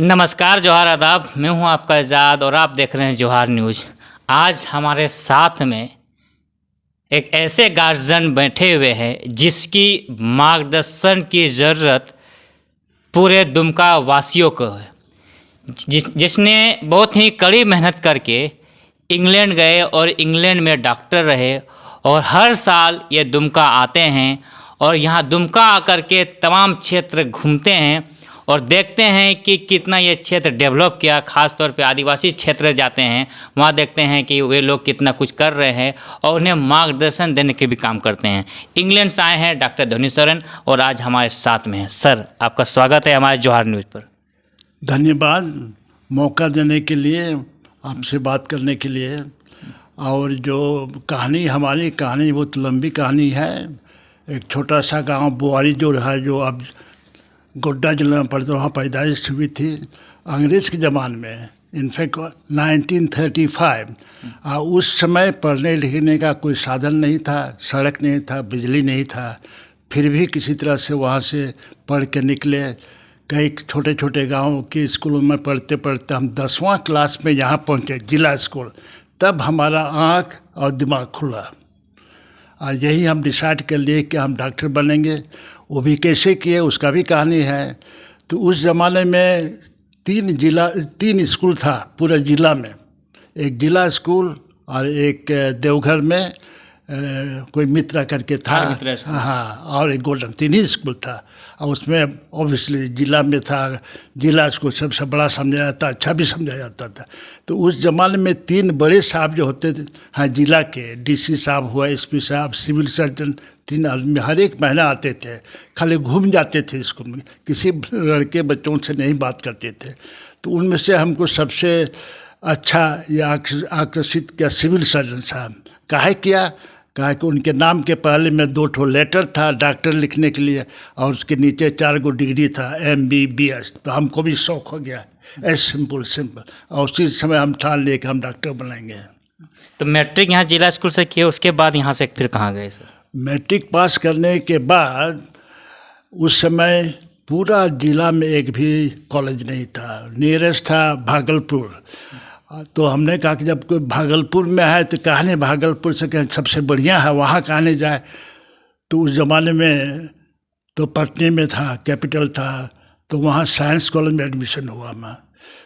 नमस्कार, जोहार, आदाब। मैं हूं आपका आज़ाद और आप देख रहे हैं जोहार न्यूज़। आज हमारे साथ में एक ऐसे गार्जियन बैठे हुए हैं जिसकी मार्गदर्शन की ज़रूरत पूरे दुमका वासियों को है। जिसने बहुत ही कड़ी मेहनत करके इंग्लैंड गए और इंग्लैंड में डॉक्टर रहे और हर साल ये दुमका आते हैं और यहाँ दुमका आकर के तमाम क्षेत्र घूमते हैं और देखते हैं कि कितना ये क्षेत्र डेवलप किया। ख़ास तौर पे आदिवासी क्षेत्र जाते हैं, वहाँ देखते हैं कि वे लोग कितना कुछ कर रहे हैं और उन्हें मार्गदर्शन देने के भी काम करते हैं। इंग्लैंड से आए हैं डॉक्टर ध्वनि सोरेन और आज हमारे साथ में हैं। सर, आपका स्वागत है हमारे जोहार न्यूज़ पर। धन्यवाद मौका देने के लिए, आपसे बात करने के लिए। और जो हमारी कहानी बहुत लंबी कहानी है। एक छोटा सा गांव बुआरी जो रहा, जो अब गोड्डा जिले में पड़ता, वहाँ पैदाइश हुई थी अंग्रेज़ के ज़माने में, इनफैक्ट 1935। उस समय पढ़ने लिखने का कोई साधन नहीं था, सड़क नहीं था, बिजली नहीं था। फिर भी किसी तरह से वहाँ से पढ़ के निकले। कई छोटे छोटे गाँव के स्कूलों में पढ़ते पढ़ते हम 10वां क्लास में यहाँ पहुँचे, जिला स्कूल। तब हमारा आँख और दिमाग खुला और यही हम डिसाइड कर लिए कि हम डॉक्टर बनेंगे। वो भी कैसे किए, उसका भी कहानी है। तो उस ज़माने में 3 स्कूल था पूरे ज़िला में। एक जिला स्कूल और एक देवघर में कोई मित्रा करके था, हाँ, और एक गोल्डन, 3 ही स्कूल था। और उसमें ऑब्वियसली जिला में था, जिला स्कूल सबसे बड़ा समझा जाता, अच्छा भी समझा जाता था। तो उस ज़माने में 3 बड़े साहब जो होते थे, हाँ, जिला के डीसी साहब हुआ, एसपी साहब, सिविल सर्जन, 3 आदमी हर एक महीना आते थे। खाली घूम जाते थे स्कूल में, किसी लड़के बच्चों से नहीं बात करते थे। तो उनमें से हमको सबसे अच्छा या आकर्षित किया सिविल सर्जन साहब। काहे किया? कहा कि उनके नाम के पहले में 2 लेटर था डॉक्टर लिखने के लिए और उसके नीचे 4 डिग्री था, MBBS। तो हमको भी शौक हो गया, सिंपल। और उसी समय हम ठान लिए कि हम डॉक्टर बनाएंगे। तो मैट्रिक यहाँ जिला स्कूल से किए, उसके बाद यहाँ से फिर कहाँ गए सर? मैट्रिक पास करने के बाद उस समय पूरा जिला में एक भी कॉलेज नहीं था। नियरेस्ट था भागलपुर। तो हमने कहा कि जब कोई भागलपुर में है तो कहने भागलपुर से कहीं सबसे बढ़िया है, वहाँ कहने जाए। तो उस ज़माने में तो पटने में था, कैपिटल था, तो वहाँ साइंस कॉलेज में एडमिशन हुआ मैं।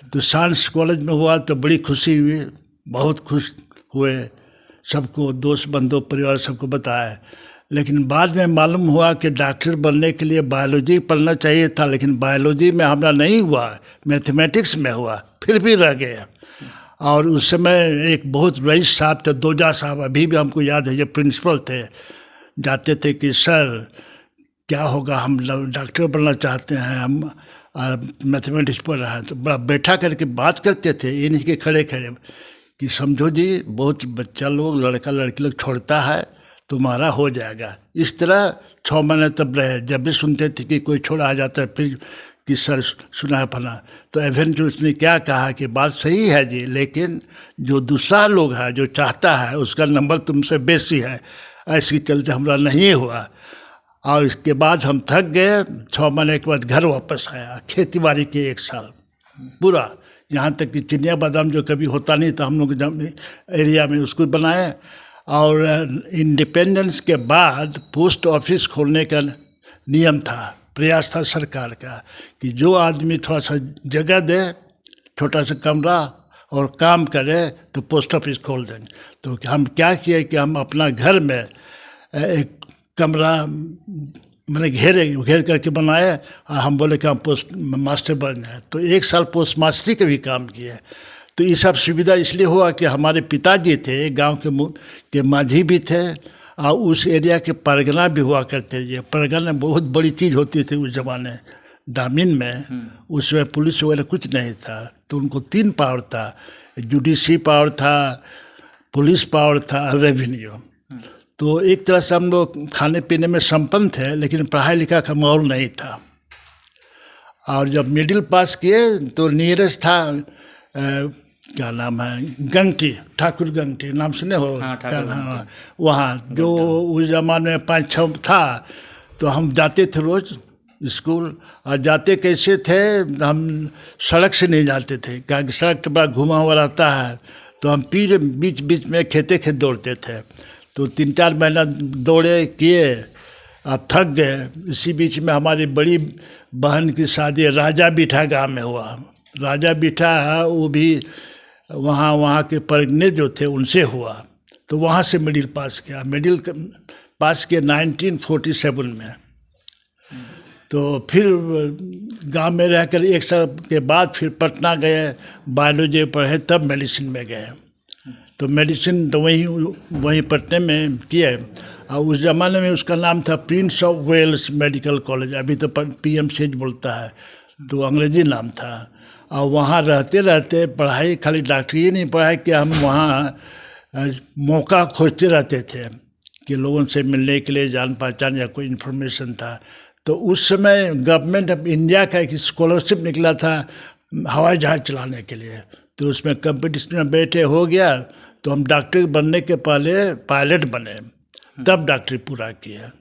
तो साइंस कॉलेज में हुआ तो बड़ी खुशी हुई, बहुत खुश हुए। सबको, दोस्त बंधु परिवार सबको बताया। लेकिन बाद में मालूम हुआ कि डॉक्टर बनने के लिए बायोलॉजी पढ़ना चाहिए था, लेकिन बायोलॉजी में हमारा नहीं हुआ, मैथमेटिक्स में हुआ, फिर भी रह गया। और उस समय एक बहुत रईस साहब थे, दोजा साहब, अभी भी हमको याद है, ये प्रिंसिपल थे। जाते थे कि सर क्या होगा, हम डॉक्टर बनना चाहते हैं, हम मैथमेटिक्स पढ़ रहे हैं। तो बड़ा बैठा करके बात करते थे, ये नहीं कि खड़े खड़े, कि समझो जी, बहुत बच्चा लोग, लड़का लड़की लोग छोड़ता है, तुम्हारा हो जाएगा। इस तरह 6 महीने तब रहे। जब भी सुनते थे कि कोई छोड़ा आ जाता है, फिर कि सर सुना है फला, तो एवेंचुअली उसने क्या कहा कि बात सही है जी, लेकिन जो दूसरा लोग है जो चाहता है उसका नंबर तुमसे बेसी है। ऐसे चलते हमारा नहीं हुआ। और इसके बाद हम थक गए। 6 महीने के बाद घर वापस आया। खेती बाड़ी के 1 साल पूरा, यहाँ तक कि चिनिया बादाम जो कभी होता नहीं था हम लोग एरिया में, उसको बनाए। और इंडिपेंडेंस के बाद पोस्ट ऑफिस खोलने का नियम था, प्रयास था सरकार का कि जो आदमी थोड़ा सा जगह दे, छोटा सा कमरा और काम करे, तो पोस्ट ऑफिस खोल देंगे। तो हम क्या किए कि हम अपना घर में एक कमरा मैंने घेर करके बनाए और हम बोले कि हम पोस्ट मास्टर बन जाए। तो 1 साल पोस्ट मास्टरी का भी काम किए। तो ये सब सुविधा इसलिए हुआ कि हमारे पिताजी थे, गांव के माझी भी थे और उस एरिया के परगना भी हुआ करते थे। परगना बहुत बड़ी चीज़ होती थी उस ज़माने दामिन में। उसमें पुलिस वगैरह कुछ नहीं था, तो उनको 3 पावर था, जुडिशरी पावर था, पुलिस पावर था, रेवेन्यू। तो एक तरह से हम लोग खाने पीने में संपन्न थे, लेकिन पढ़ाई लिखा का माहौल नहीं था। और जब मिडिल पास किए तो नियरेस्ट था क्या नाम है, गंगटी, ठाकुर गंगटी, नाम सुने हो? हाँ, वहाँ जो उस जमाने में 5-6 था। तो हम जाते थे रोज़ स्कूल। और जाते कैसे थे, हम सड़क से नहीं जाते थे, क्योंकि सड़क तो बड़ा घुमा हुआ रहता है, तो हम बीच बीच में खेते दौड़ते थे। तो 3-4 महीना दौड़े किए, अब थक गए। इसी बीच में हमारी बड़ी बहन की शादी राजा बीठा गांव में हुआ। राजा बीठा वो भी वहाँ के परगने जो थे उनसे हुआ, तो वहाँ से मिडिल पास किया। मिडिल पास किया 1947 में। तो फिर गांव में रहकर 1 साल के बाद फिर पटना गए, बायोलॉजी पढ़े, तब मेडिसिन में गए। तो मेडिसिन तो वहीं पटने में किए। और उस ज़माने में उसका नाम था prince of Wales medical college, अभी तो PMCH बोलता है, तो अंग्रेजी नाम था। और वहाँ रहते रहते पढ़ाई, खाली डॉक्टरी ही नहीं पढ़ाई कि हम वहाँ मौका खोजते रहते थे कि लोगों से मिलने के लिए, जान पहचान या कोई इन्फॉर्मेशन था। तो उस समय गवर्नमेंट ऑफ इंडिया का एक स्कॉलरशिप निकला था हवाई जहाज़ चलाने के लिए, तो उसमें कंपटीशन में बैठे हो गया। तो हम डॉक्टर बनने के पहले पायलट बने, तब डॉक्टरी पूरा किया।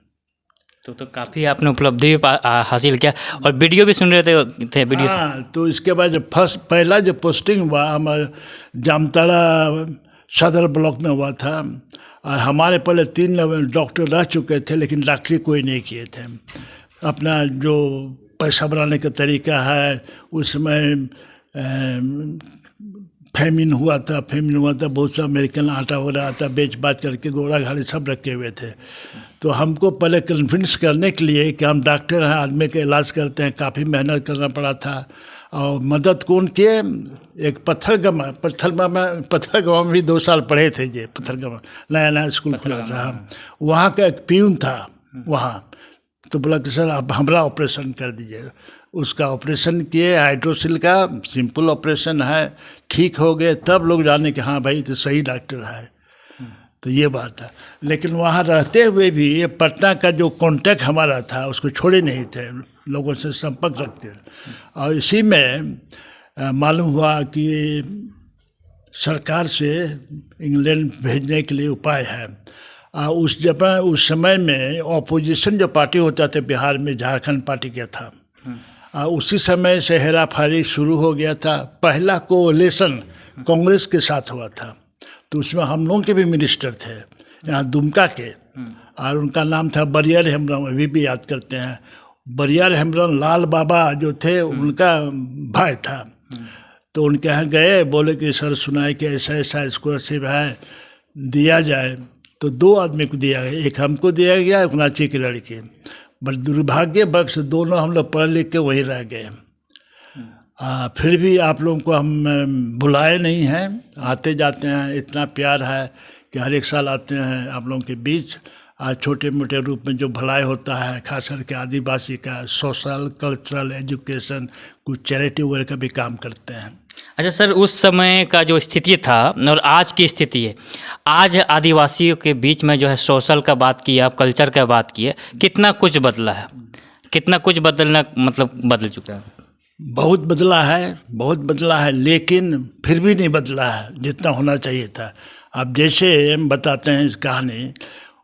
तो काफ़ी आपने उपलब्धि भी हासिल किया, और वीडियो भी सुन रहे थे वीडियो। हाँ, तो इसके बाद जब पहला जो पोस्टिंग हुआ हमारे जामताड़ा सदर ब्लॉक में हुआ था, और हमारे पहले 3 डॉक्टर रह चुके थे, लेकिन डॉक्टरी कोई नहीं किए थे। अपना जो पैसा बनाने का तरीका है, उस समय फेमिन हुआ था, बहुत सा अमेरिकन आटा वगैरह आता बेच बाच करके घोड़ा गाड़ी सब रखे हुए थे। तो हमको पहले कन्विंस करने के लिए कि हम डॉक्टर हैं, आदमी का इलाज करते हैं, काफ़ी मेहनत करना पड़ा था। और मदद कौन किए, एक पत्थरगामा में भी 2 साल पढ़े थे। ये पत्थरगामा नया स्कूल खुला था, वहाँ का एक प्यून था वहाँ। तो बोला कि सर आप हमारा ऑपरेशन कर दीजिए। उसका ऑपरेशन किए, हाइड्रोसिल का सिंपल ऑपरेशन है, ठीक हो गए। तब लोग जाने कि हाँ भाई तो सही डॉक्टर है। तो ये बात है। लेकिन वहाँ रहते हुए भी ये पटना का जो कांटेक्ट हमारा था उसको छोड़े नहीं थे, लोगों से संपर्क रखते। और इसी में मालूम हुआ कि सरकार से इंग्लैंड भेजने के लिए उपाय है। उस समय में ऑपोजिशन जो पार्टी होता था बिहार में, झारखंड पार्टी का था। उसी समय से हेराफेरी शुरू हो गया था। पहला कोलेशन कांग्रेस के साथ हुआ था, तो उसमें हम लोगों के भी मिनिस्टर थे यहाँ दुमका के, और उनका नाम था बरियार हेम्ब्रम, अभी भी याद करते हैं। बरियार हेम्ब्रम लाल बाबा जो थे उनका भाई था। तो उनके यहाँ गए, बोले कि सर सुनाए कि ऐसा ऐसा स्कॉलरशिप है, दिया जाए। तो 2 आदमी को दिया गया, एक हमको दिया गया, एक नाची की लड़की। बट दुर्भाग्यवश दोनों हम लोग पढ़ लिख के वहीं रह गए। फिर भी आप लोगों को हम बुलाए नहीं हैं, आते जाते हैं। इतना प्यार है कि हर एक साल आते हैं आप लोगों के बीच। छोटे मोटे रूप में जो भलाई होता है, खास करके आदिवासी का, सोशल कल्चरल एजुकेशन, कुछ चैरिटी वगैरह का भी काम करते हैं। अच्छा सर, उस समय का जो स्थिति था और आज की स्थिति है, आज आदिवासियों के बीच में जो है सोशल का बात की, आप कल्चर का बात की है, कितना कुछ बदला है, कितना कुछ बदलना मतलब बदल चुका है? बहुत बदला है, लेकिन फिर भी नहीं बदला है जितना होना चाहिए था। अब जैसे हम बताते हैं इस कहानी,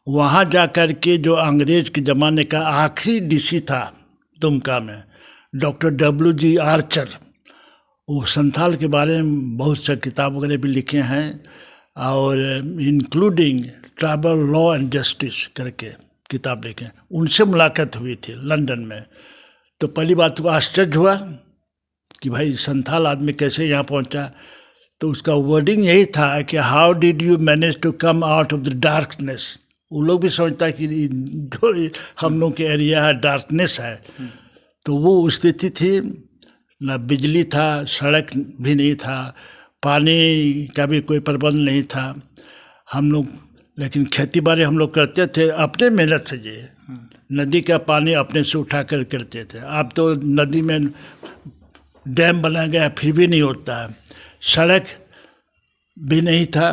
वहाँ जा कर के जो अंग्रेज के ज़माने का आखिरी DC था दुमका में, डॉक्टर WG आर्चर, वो संथाल के बारे में बहुत सा किताब वगैरह भी लिखे हैं, और including tribal law and justice करके किताब लिखे। उनसे मुलाकात हुई थी लंदन में। तो पहली बात तो आश्चर्य हुआ कि भाई संथाल आदमी कैसे यहाँ पहुँचा। तो उसका वर्डिंग यही था कि how did you manage to come out of the darkness. वो लोग भी सोचता है कि जो हम लोग के एरिया है डार्कनेस है। तो वो स्थिति थी, ना बिजली था, सड़क भी नहीं था, पानी का भी कोई प्रबंध नहीं था। हम लोग लेकिन खेती बाड़ी हम लोग करते थे अपने मेहनत से। ये नदी का पानी अपने से उठा कर करते थे। अब तो नदी में डैम बना गया फिर भी नहीं होता है, सड़क भी नहीं था।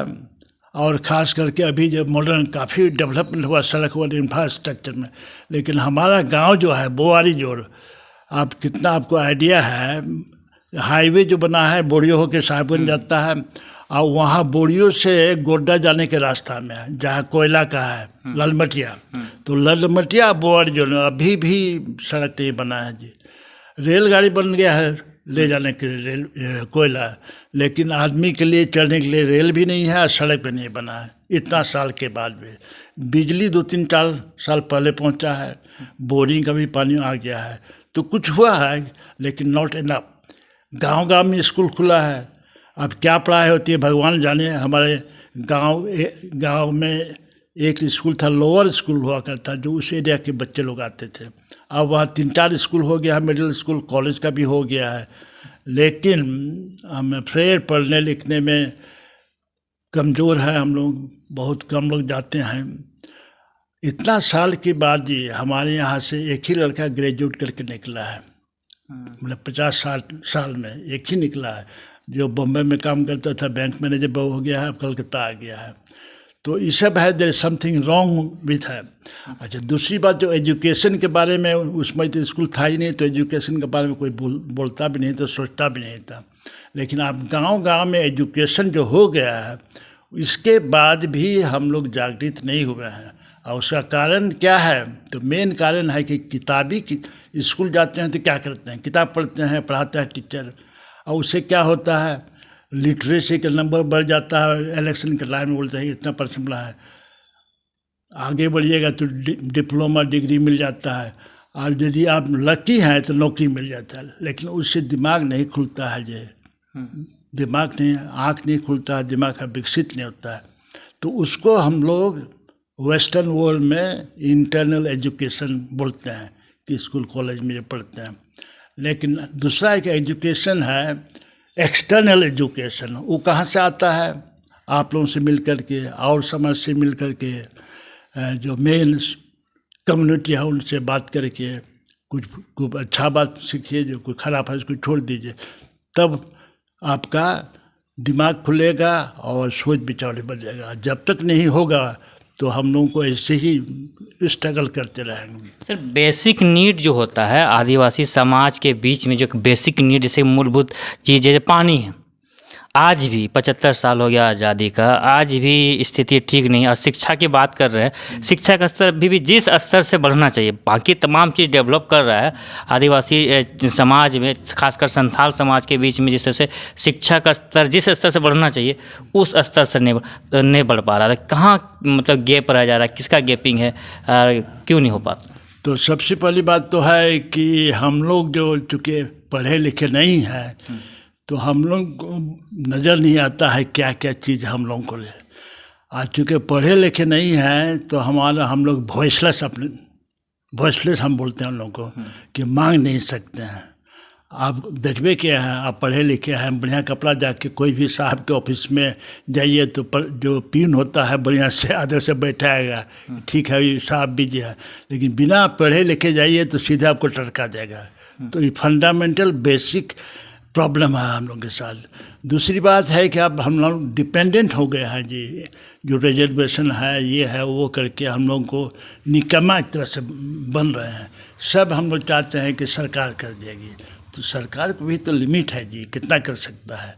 और ख़ास करके अभी जब मॉडर्न काफ़ी डेवलपमेंट हुआ सड़क और इंफ्रास्ट्रक्चर में, लेकिन हमारा गांव जो है बोआरी जोड़, आप कितना आपको आइडिया है, हाईवे जो बना है बोरियो होकर साहिबगंज जाता है, और वहाँ बोरियो से गोड्डा जाने के रास्ता में है, जहाँ कोयला का है ललमटिया। तो ललमटिया बोर्ड जो है अभी भी सड़क नहीं बना है जी। रेलगाड़ी बन गया है ले जाने के लिए रेल कोयला, लेकिन आदमी के लिए चढ़ने के लिए रेल भी नहीं है और सड़क भी नहीं बना है इतना साल के बाद भी। बिजली 2-3-4 साल पहले पहुंचा है, बोरिंग का भी पानी आ गया है, तो कुछ हुआ है लेकिन नॉट इनफ। गांव-गांव में स्कूल खुला है, अब क्या पढ़ाई होती है भगवान जाने। हमारे गांव में एक स्कूल था, लोअर स्कूल हुआ करता, जो उस एरिया के बच्चे लोग आते थे। अब वहाँ 3-4 स्कूल हो गया है, मिडिल स्कूल कॉलेज का भी हो गया है, लेकिन हम फिर पढ़ने लिखने में कमज़ोर है हम लोग, बहुत कम लोग जाते हैं। इतना साल के बाद जी हमारे यहाँ से एक ही लड़का ग्रेजुएट करके निकला है, मतलब 50-60 साल में एक ही निकला है, जो बम्बई में काम करता था, बैंक मैनेजर हो गया है, अब कलकत्ता आ गया है। तो ये सब है, there is something wrong with है। अच्छा, दूसरी बात जो एजुकेशन के बारे में, उसमें तो स्कूल था ही नहीं, तो एजुकेशन के बारे में कोई बोलता भी नहीं था, सोचता भी नहीं था। लेकिन अब गांव-गांव में एजुकेशन जो हो गया है, इसके बाद भी हम लोग जागृत नहीं हुए हैं। और उसका कारण क्या है? तो मेन कारण है कि किताबी स्कूल जाते हैं तो क्या करते हैं, किताब पढ़ते हैं, पढ़ाता है टीचर, और उससे क्या होता है, लिटरेसी का नंबर बढ़ जाता है। इलेक्शन के टाइम में बोलते हैं इतना परसेंट मिला है, आगे बढ़िएगा तो डिप्लोमा डिग्री मिल जाता है, और यदि आप लकी हैं तो नौकरी मिल जाता है। लेकिन उससे दिमाग नहीं खुलता है, जो दिमाग नहीं, आँख नहीं खुलता है, दिमाग का विकसित नहीं होता है। तो उसको हम लोग वेस्टर्न वर्ल्ड में इंटरनल एजुकेशन बोलते हैं कि स्कूल कॉलेज में जो पढ़ते हैं। लेकिन दूसरा एक एजुकेशन है एक्सटर्नल एजुकेशन, वो कहाँ से आता है? आप लोगों से मिल कर के और समाज से मिल कर के, जो मेन कम्युनिटी है उनसे बात करके कुछ अच्छा बात सीखिए, जो कोई खराब है उसको छोड़ दीजिए, तब आपका दिमाग खुलेगा और सोच विचार बदलेगा। जब तक नहीं होगा तो हम लोगों को ऐसे ही स्ट्रगल करते रहेंगे। सर, बेसिक नीड जो होता है आदिवासी समाज के बीच में, जो बेसिक नीड जैसे मूलभूत चीज़ जैसे पानी है, आज भी 75 साल हो गया आज़ादी का, आज भी स्थिति ठीक नहीं। और शिक्षा की बात कर रहे हैं, शिक्षा का स्तर अभी भी जिस स्तर से बढ़ना चाहिए, बाकी तमाम चीज़ डेवलप कर रहा है आदिवासी समाज में, खासकर संथाल समाज के बीच में जिस तरह से शिक्षा का स्तर जिस स्तर से बढ़ना चाहिए उस स्तर से नहीं बढ़ पा रहा था। कहाँ मतलब गैप रह जा रहा है, किसका गैपिंग है, क्यों नहीं हो पाता? तो सबसे पहली बात तो है कि हम लोग जो चूँकि पढ़े लिखे नहीं हैं, तो हम लोग को नज़र नहीं आता है क्या क्या चीज़ हम लोगों को ले। आज चूँकि पढ़े लिखे नहीं हैं तो हम लोग वॉइसलेस हम बोलते हैं उन लोगों को कि मांग नहीं सकते हैं। आप देखबे क्या है, आप पढ़े लिखे हैं, बढ़िया कपड़ा जाके कोई भी साहब के ऑफिस में जाइए तो जो पीन होता है बढ़िया से आदर से बैठाएगा, ठीक है साहब बिजी है, लेकिन बिना पढ़े लिखे जाइए तो सीधे आपको टरका देगा। तो ये फंडामेंटल बेसिक प्रॉब्लम है हम लोग के साथ। दूसरी बात है कि अब हम लोग डिपेंडेंट हो गए हैं जी, जो रिजर्वेशन है ये है वो करके हम लोग को निकम्मा एक तरह से बन रहे हैं। सब हम लोग चाहते हैं कि सरकार कर देगी, तो सरकार को भी तो लिमिट है जी, कितना कर सकता है।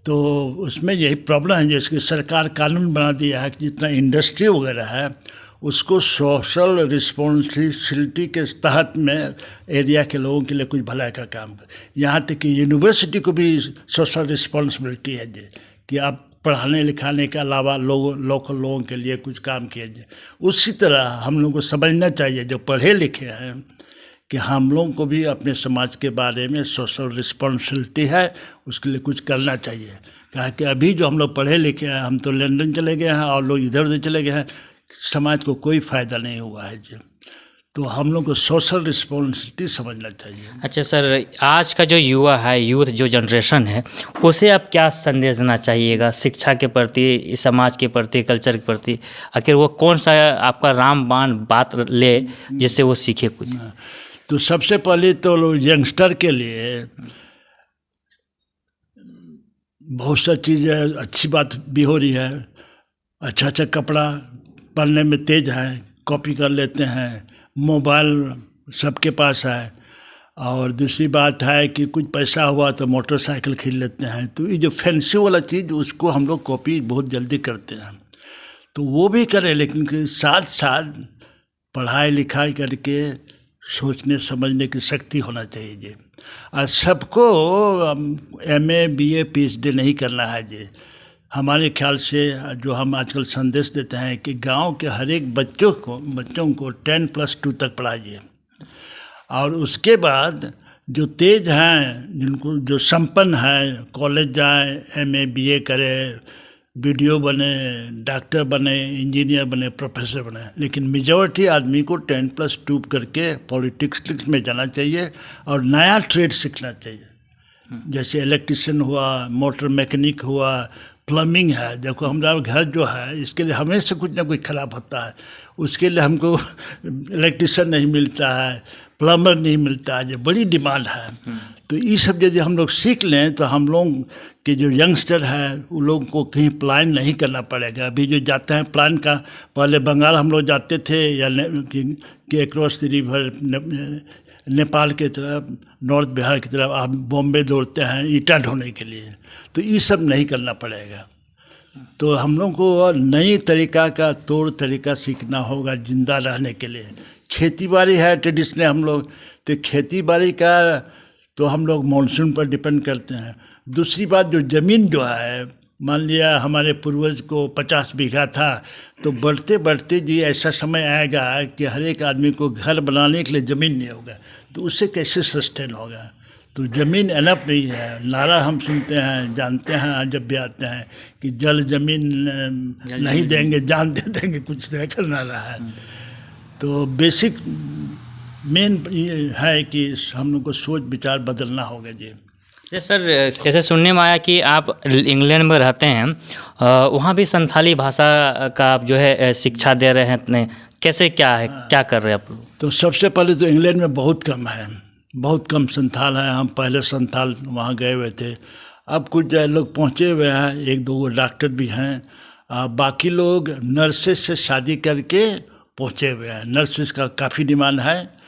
तो उसमें यही प्रॉब्लम है, जैसे कि सरकार कानून बना दिया है कि जितना इंडस्ट्री वगैरह है उसको सोशल रिस्पॉन्सिबिलिटी के तहत में एरिया के लोगों के लिए कुछ भलाई का काम कर। यहाँ तक कि यूनिवर्सिटी को भी सोशल रिस्पॉन्सिबिलिटी है जी, कि आप पढ़ाने लिखाने के अलावा लोकल लोगों के लिए कुछ काम कीजिए। उसी तरह हम लोग को समझना चाहिए जो पढ़े लिखे हैं कि हम लोगों को भी अपने समाज के बारे में सोशल रिस्पॉन्सिबिलिटी है, उसके लिए कुछ करना चाहिए। कहा कि अभी जो हम लोग पढ़े लिखे हैं, हम तो लंदन चले गए हैं और लोग इधर उधर चले गए हैं, समाज को कोई फ़ायदा नहीं हुआ है जी। तो हम लोग को सोशल रिस्पॉन्सिबिलिटी समझना चाहिए। अच्छा सर, आज का जो युवा है, यूथ जो जनरेशन है, उसे आप क्या संदेश देना चाहिएगा शिक्षा के प्रति, समाज के प्रति, कल्चर के प्रति? आखिर वो कौन सा आपका रामबाण बात ले जिससे वो सीखे कुछ? तो सबसे पहले तो यंगस्टर के लिए बहुत सा चीज़ें अच्छी बात भी हो रही है। अच्छा कपड़ा, पढ़ने में तेज है, कॉपी कर लेते हैं, मोबाइल सबके पास है, और दूसरी बात है कि कुछ पैसा हुआ तो मोटरसाइकिल खरीद लेते हैं। तो ये जो फैंसी वाला चीज़ उसको हम लोग कॉपी बहुत जल्दी करते हैं। तो वो भी करें, लेकिन के साथ साथ पढ़ाई लिखाई करके सोचने समझने की शक्ति होना चाहिए जी। और सबको MA BA PhD नहीं करना है जी। हमारे ख्याल से जो हम आजकल संदेश देते हैं कि गांव के हर एक बच्चों को 10+2 तक पढ़ाइए, और उसके बाद जो तेज हैं, जिनको जो संपन्न है, कॉलेज जाएं, MA BA करें, वीडियो बने, डॉक्टर बने, इंजीनियर बने, प्रोफेसर बने। लेकिन मेजॉरिटी आदमी को 10+2 करके पॉलिटिक्स में जाना चाहिए और नया ट्रेड सीखना चाहिए। जैसे इलेक्ट्रिशियन हुआ, मोटर मैकेनिक हुआ, प्लम्बिंग है। देखो हमारा घर जो है इसके लिए हमेशा कुछ ना कुछ ख़राब होता है, उसके लिए हमको इलेक्ट्रिशियन नहीं मिलता है, प्लम्बर नहीं मिलता है, जो बड़ी डिमांड है। तो ये सब यदि हम लोग सीख लें तो हम लोग के जो यंगस्टर है उन लोगों को कहीं प्लान नहीं करना पड़ेगा। अभी जो जाते हैं प्लान का, पहले बंगाल हम लोग जाते थे या कि अक्रॉस द रिवर नेपाल के तरफ, नॉर्थ बिहार की तरफ, आप बॉम्बे दौड़ते हैं ईटा ढोने के लिए। तो ये सब नहीं करना पड़ेगा। तो हम लोग को नई तरीका का तौर तरीका सीखना होगा ज़िंदा रहने के लिए। खेती बाड़ी है ट्रेडिशनल हम लोग, तो खेती बाड़ी का तो हम लोग मानसून पर डिपेंड करते हैं। दूसरी बात, जो ज़मीन जो है, मान लिया हमारे पूर्वज को 50 बीघा था, तो बढ़ते बढ़ते जी ऐसा समय आएगा कि हर एक आदमी को घर बनाने के लिए ज़मीन नहीं होगा, तो उससे कैसे सस्टेन होगा। तो ज़मीन एनफ नहीं है। नारा हम सुनते हैं, जानते हैं जब भी आते हैं कि जल ज़मीन नहीं देंगे, जान दे देंगे, कुछ तरह का नारा है। तो बेसिक मेन है कि हम लोग को सोच विचार बदलना होगा जी। सर, ऐसे सुनने में आया कि आप इंग्लैंड में रहते हैं, वहाँ भी संथाली भाषा का आप जो है शिक्षा दे रहे हैं, कैसे क्या है, क्या कर रहे हैं आप लोग? तो सबसे पहले तो इंग्लैंड में बहुत कम है, बहुत कम संथाल है। हम पहले संथाल वहाँ गए हुए थे, अब कुछ लोग पहुँचे हुए हैं, 1-2 डॉक्टर भी हैं, बाकी लोग नर्सेस से शादी करके पहुँचे हुए हैं। नर्सेस का काफ़ी डिमांड है।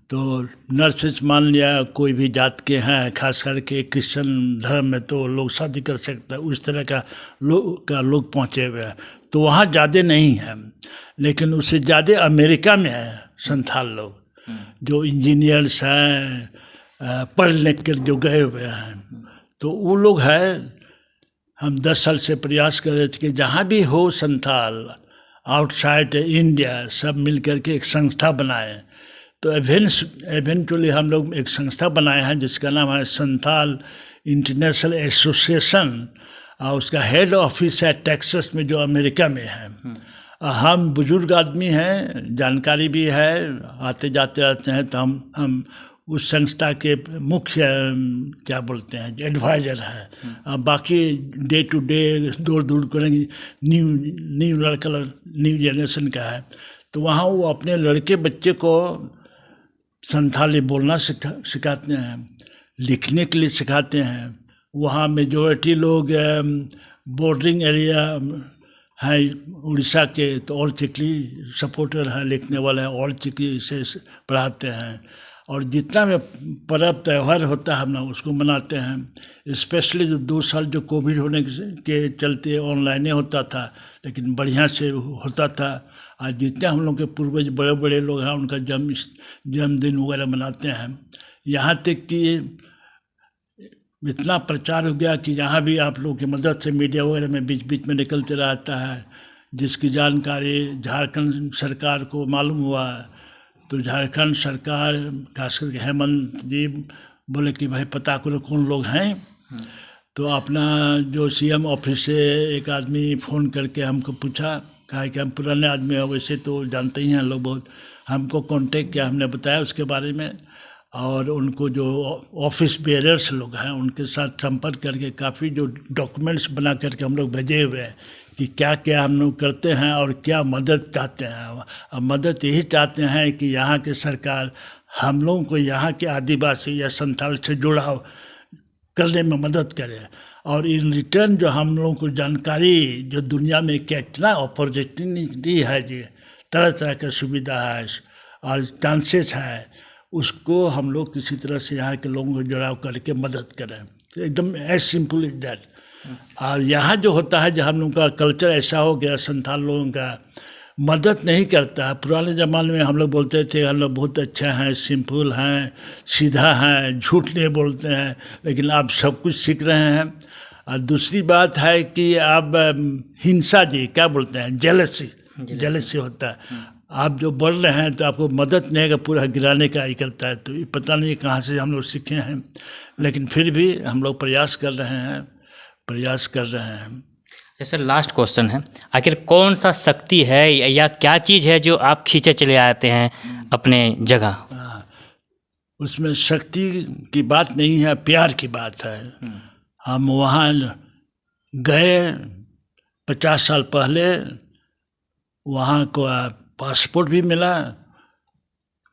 तो नर्सेस मान लिया कोई भी जात के हैं, खास करके क्रिश्चियन धर्म में तो लोग शादी कर सकते हैं, उस तरह का लोग पहुँचे हुए हैं। तो वहाँ ज़्यादा नहीं है, लेकिन उससे ज़्यादा अमेरिका में है संथाल लोग, जो इंजीनियर्स हैं, पढ़ लिख कर जो गए हुए हैं। तो वो लोग हैं। हम 10 साल से प्रयास कर रहे थे कि जहाँ भी हो संथाल आउटसाइड इंडिया सब मिल करके एक संस्था बनाए। तो इवेंचुअली हम लोग एक संस्था बनाए हैं जिसका नाम है संथाल इंटरनेशनल एसोसिएशन, और उसका हेड ऑफिस है टेक्सास में, जो अमेरिका में है। हम बुजुर्ग आदमी हैं, जानकारी भी है, आते जाते रहते हैं। तो हम उस संस्था के मुख्य क्या बोलते हैं एडवाइज़र हैं। बाकी डे टू डे दौड़ दूर करेंगे, न्यू लड़का न्यू जनरेशन का है। तो वहाँ वो अपने लड़के बच्चे को संथाली बोलना सिखाते हैं, लिखने के लिए सिखाते हैं। वहाँ मेजॉरिटी लोग बॉर्डरिंग एरिया है उड़ीसा के, तो और चिकली सपोर्टर हैं, लिखने वाले हैं, और चिकली से पढ़ाते हैं। और जितना भी पर्व त्यौहार होता है हम लोग उसको मनाते हैं। स्पेशली जो 2 साल जो कोविड होने के चलते ऑनलाइन होता था, लेकिन बढ़िया से होता था। आज जितने हम लोग के पूर्वज बड़े बड़े लोग हैं उनका जन्मदिन वगैरह मनाते हैं। यहाँ तक कि इतना प्रचार हो गया कि यहाँ भी आप लोगों की मदद से मीडिया वगैरह में बीच बीच में निकलते रहता है, जिसकी जानकारी झारखंड सरकार को मालूम हुआ। तो झारखंड सरकार खास करके हेमंत जी बोले कि भाई पता करो कौन लोग हैं। तो अपना जो CM ऑफिस से एक आदमी फ़ोन करके हमको पूछा, कहा कि हम पुराने आदमी हैं, वैसे तो जानते ही हैं लोग बहुत। हमको कांटेक्ट किया, हमने बताया उसके बारे में, और उनको जो ऑफिस बेयरर्स लोग हैं उनके साथ संपर्क करके काफ़ी जो डॉक्यूमेंट्स बना करके हम लोग भेजे हुए हैं कि क्या क्या हम लोग करते हैं और क्या मदद चाहते हैं। अब मदद यही चाहते हैं कि यहाँ की सरकार हम लोगों को यहाँ के आदिवासी या संथाल से जुड़ाव करने में मदद करे, और इन रिटर्न जो हम लोगों को जानकारी जो दुनिया में कितना अपॉर्चुनिटी है जी, तरह तरह की सुविधा है और चांसेस है, उसको हम लोग किसी तरह से यहाँ के लोगों को जुड़ाव करके मदद करें। तो एकदम एज सिंपल इज दैट। और यहाँ जो होता है, जो हम लोग का कल्चर ऐसा हो गया, संथाल लोगों का मदद नहीं करता है। पुराने ज़माने में हम लोग बोलते थे हम लोग बहुत अच्छे हैं, सिंपल हैं, सीधा हैं, झूठ नहीं बोलते हैं, लेकिन आप सब कुछ सीख रहे हैं। और दूसरी बात है कि आप हिंसा जी क्या बोलते हैं, जेलसी होता है। आप जो बोल रहे हैं तो आपको मदद नहीं का पूरा गिराने का ही करता है। तो ये पता नहीं कहाँ से हम लोग सीखे हैं, लेकिन फिर भी हम लोग प्रयास कर रहे हैं। जैसे लास्ट क्वेश्चन है, आखिर कौन सा शक्ति है या क्या चीज़ है जो आप खींचे चले आते हैं अपने जगह? उसमें शक्ति की बात नहीं है, प्यार की बात है। हम वहाँ गए 50 साल पहले, वहाँ को पासपोर्ट भी मिला,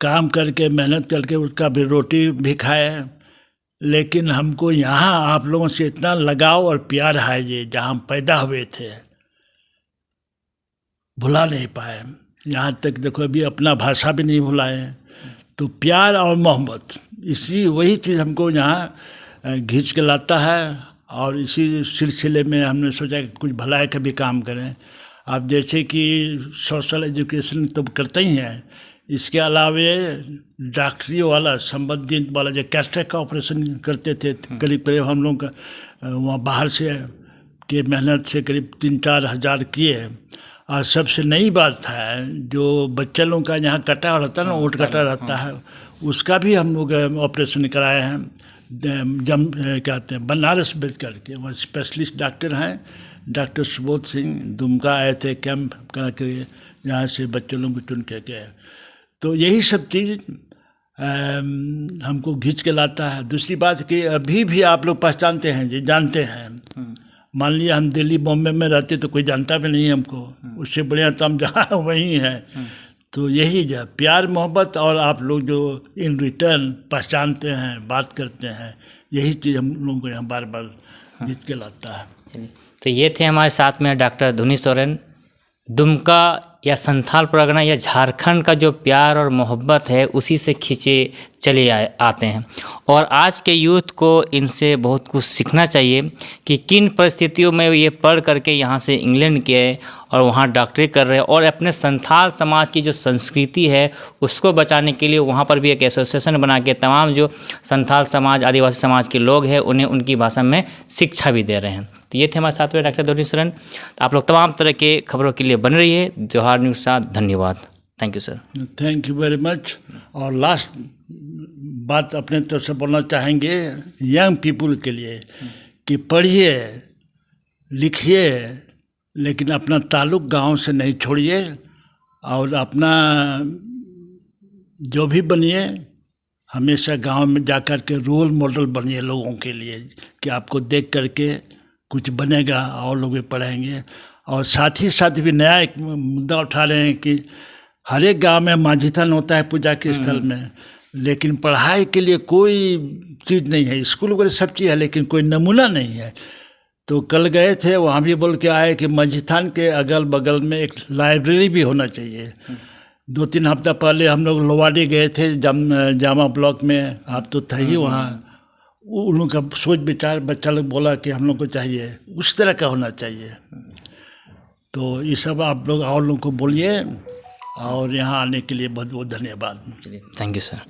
काम करके मेहनत करके उसका भी रोटी भी खाए, लेकिन हमको यहाँ आप लोगों से इतना लगाव और प्यार है, ये जहाँ हम पैदा हुए थे भुला नहीं पाए। यहाँ तक देखो अभी अपना भाषा भी नहीं भुलाए। तो प्यार और मोहब्बत, वही चीज़ हमको यहाँ खींच के लाता है। और इसी सिलसिले में हमने सोचा कि कुछ भलाई का भी काम करें। आप जैसे कि सोशल एजुकेशन तो करते ही हैं, इसके अलावे डॉक्टरी वाला संबंधित वाला जो कैटरेक्ट का ऑपरेशन करते थे, करीब हम लोग वहाँ बाहर से के मेहनत से करीब 3-4 हज़ार किए। और सबसे नई बात है, जो बच्चे लोगों का यहाँ कटा रहता है ना, ओट कटा रहता है, उसका भी हम लोग ऑपरेशन कराए हैं। कहते हैं बनारस बेच करके, वहाँ स्पेशलिस्ट डॉक्टर हैं, डॉक्टर सुबोध सिंह दुमका आए थे कैंप करके, यहाँ से बच्चे लोगों को चुन के गए। तो यही सब चीज़ हमको खींच के लाता है। दूसरी बात कि अभी भी आप लोग पहचानते हैं जी, जानते हैं। मान लिया हम दिल्ली बॉम्बे में रहते तो कोई जानता भी नहीं हमको, उससे बढ़िया तो हम जहाँ वहीं हैं। तो यही जो प्यार मोहब्बत और आप लोग जो इन रिटर्न पहचानते हैं, बात करते हैं, यही चीज़ हम लोगों को यहाँ बार बार जीत के लाता है। तो ये थे हमारे साथ में डॉक्टर धुनी सोरेन। दुमका या संथाल परगना या झारखंड का जो प्यार और मोहब्बत है उसी से खींचे चले आते हैं। और आज के यूथ को इनसे बहुत कुछ सीखना चाहिए कि किन परिस्थितियों में ये पढ़ करके यहाँ से इंग्लैंड गए और वहाँ डॉक्टरी कर रहे हैं, और अपने संथाल समाज की जो संस्कृति है उसको बचाने के लिए वहाँ पर भी एक एसोसिएशन बना के तमाम जो संथाल समाज, आदिवासी समाज के लोग हैं उन्हें उनकी भाषा में शिक्षा भी दे रहे हैं। तो ये थे हमारे साथ में डॉक्टर धुनी सोरेन। तो आप लोग तमाम तरह के खबरों के लिए बन रही है जोहार न्यूज़ साथ। धन्यवाद। Thank you sir. Thank you very much. और लास्ट बात अपने तरफ से बोलना चाहेंगे यंग पीपुल के लिए कि पढ़िए लिखिए, लेकिन अपना ताल्लुक गांव से नहीं छोड़िए, और अपना जो भी बनिए हमेशा गांव में जाकर के रोल मॉडल बनिए लोगों के लिए, कि आपको देख करके कुछ बनेगा और लोग भी पढ़ेंगे। और साथ ही साथ भी नया एक मुद्दा उठा रहे हैं कि हर एक गांव में माझी थान होता है पूजा के स्थल में, लेकिन पढ़ाई के लिए कोई चीज़ नहीं है। स्कूल वगैरह सब चीज़ है, लेकिन कोई नमूना नहीं है। तो कल गए थे, वहाँ भी बोल के आए कि माझी थान के अगल बगल में एक लाइब्रेरी भी होना चाहिए। 2-3 हफ्ता पहले हम लोग लोवाडी गए थे, जामा ब्लॉक में, आप तो थे ही वहाँ। उन लोग का सोच विचार बच्चा लोग बोला कि हम लोग को चाहिए, उस तरह का होना चाहिए। तो ये सब आप लोग और लोगों को बोलिए, और यहाँ आने के लिए बहुत बहुत धन्यवाद। Thank you sir.